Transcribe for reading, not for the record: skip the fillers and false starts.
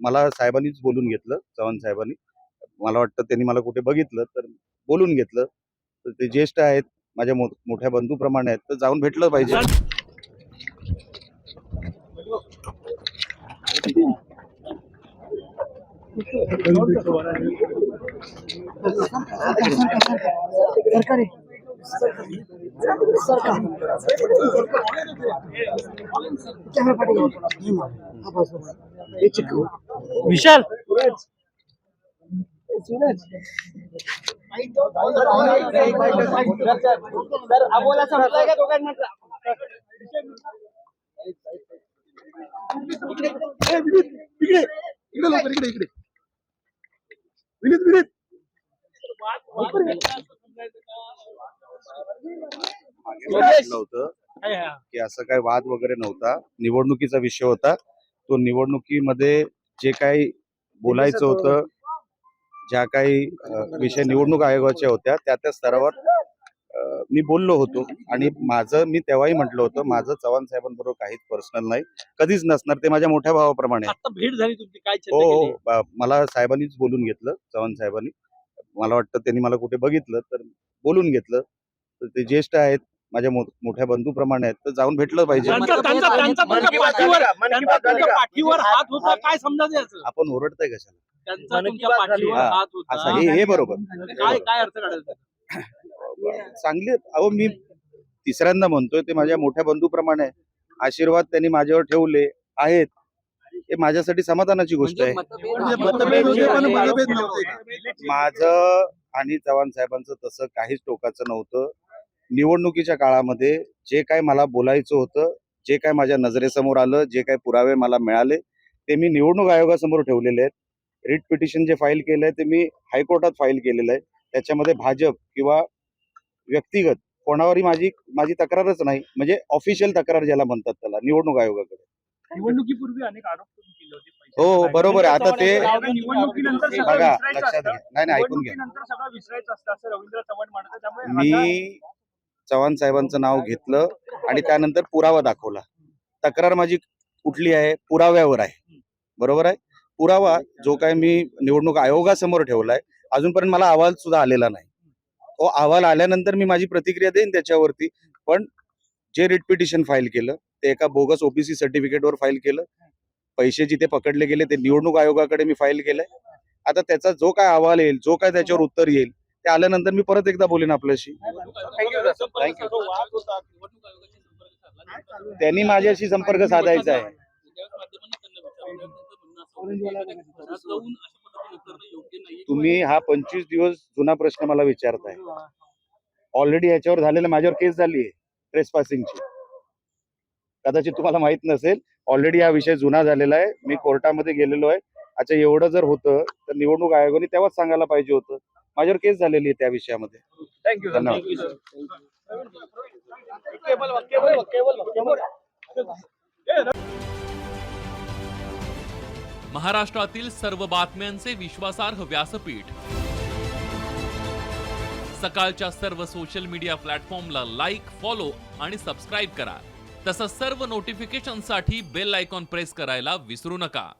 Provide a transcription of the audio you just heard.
मला साहेबांनीच बोलून घेतलं, चव्हाण साहेबांनी. मला वाटतं त्यांनी मला कुठे बघितलं तर बोलून घेतलं. तर ते ज्येष्ठ आहेत, माझ्या मोठ्या बंधूप्रमाणे आहेत, तर जाऊन भेटलं पाहिजे. विशाल सर अबोला समजलाय का दोघांना? होतं की असं काय वाद वगैरे नव्हता. निवडणुकीचा विषय होता. तो निवडणुकीमध्ये जे काही बोलायचं होतं, ज्या काही विषय निवडणूक आयोगाच्या होत्या त्या स्तरावर मी बोललो होतो. आणि मी तेव्हाही म्हटलं होतं, माझं चव्हाण साहेबांबरोबर काहीच पर्सनल नाही, कधीच नसणार. ते माझ्या मोठ्या भावाप्रमाणे. आता भेट झाली तुमची, काय चर्चा हो केली? हो, मला साहेबांनीच बोलून घेतलं, चव्हाण साहेबांनी. मला वाटतं त्यांनी मला कुठे बघितलं तर बोलून घेतलं. तर ते ज्येष्ठ आहेत, माझ्या मोठ्या बंधूप्रमाणे आहेत, तर जाऊन भेटलं पाहिजे. त्यांचा पाठीवर हात होता, काय समजायचं याचं? आपण ओरडताय कशाला? त्यांचा तुमच्या पाठीवर हात होता, असं हे बरोबर. काय काय अर्थ काढायचा? चांगले, अहो मी तिसऱ्यांदा म्हणतोय, ते माझ्या मोठ्या बंधूप्रमाणे आहे. आशीर्वाद त्यांनी माझ्यावर ठेवले आहेत, हे माझ्यासाठी समाधानाची गोष्ट आहे. माझं आणि चव्हाण साहेबांचं तसं काहीच टोकाचं नव्हतं. निवडणुकीच्या काळामध्ये जे काय मला बोलायचं होतं, जे काय माझ्या नजरेसमोर आलं, जे काय पुरावे मला मिळाले, ते मी निवडणूक आयोगासमोर ठेवलेले आहेत. रिट पिटिशन जे फाईल केलंय ते मी हायकोर्टात फाईल केलेलं आहे. त्याच्यामध्ये भाजप किंवा व्यक्तिगत कोणावरही माझी तक्रारच नाही. म्हणजे ऑफिशियल तक्रार ज्याला म्हणतात त्याला, निवडणूक आयोगाकडे. निवडणुकीपूर्वी अनेक आरोप तुम्ही केले होते. हो बरोबर आहे. आता ते निवडणुकीनंतर सगळं बघा, विसरायचं लक्षात असतं. घ्या. नाही ऐकून घ्या. निवडणुकीनंतर सगळं विसरायचं असतं असं रवींद्र चव्हाण म्हणतात. त्यामुळे मी चव्हाण साहेबांचं नाव घेतलं आणि त्यानंतर पुरावा दाखवला. तक्रार माझी कुठली आहे? पुराव्यावर आहे. बरोबर आहे. पुरावा जो काय मी निवडणूक आयोगासमोर ठेवलाय, अजूनपर्यंत मला अहवाल सुद्धा आलेला नाही. तो अहवाल आल्यानंतर मी माझी प्रतिक्रिया देईन त्याच्यावरती. पण जे रिट पिटिशन फाईल केलं ते एका बोगस ओबीसी सर्टिफिकेटवर फाईल केलं. पैसे जिथे पकडले गेले ते निवडणूक आयोगाकडे मी फाईल केलंय. आता त्याचा जो काय अहवाल येईल, जो काय त्याच्यावर उत्तर येईल, ते आल्यानंतर मी परत एकदा बोलेन आपल्याशी. त्यांनी माझ्याशी संपर्क साधायचा आहे. तुम्ही हा 25 दिवस जुना प्रश्न मला विचारताय. ऑलरेडी याच्यावर झालेलं, माझ्यावर केस झाली आहे ट्रेसपासिंगची. कदाचित तुम्हाला माहित नसेल, ऑलरेडी हा विषय जुना झालेला आहे. मी कोर्टामध्ये गेलेलो आहे. अच्छा, एवढं जर होतं तर निवडणूक आयोगाने तेव्हाच सांगायला पाहिजे होतं. माझ्यावर केस झालेली आहे त्या विषयामध्ये. थँक्यू. धन्यवाद. महाराष्ट्रातील सर्व बातम्यांचे विश्वासार्ह व्यासपीठ, सकाळच्या सर्व सोशल मीडिया प्लॅटफॉर्मला लाईक, फॉलो आणि सबस्क्राईब करा. तसंच सर्व नोटिफिकेशनसाठी बेल आयकॉन प्रेस करायला विसरू नका.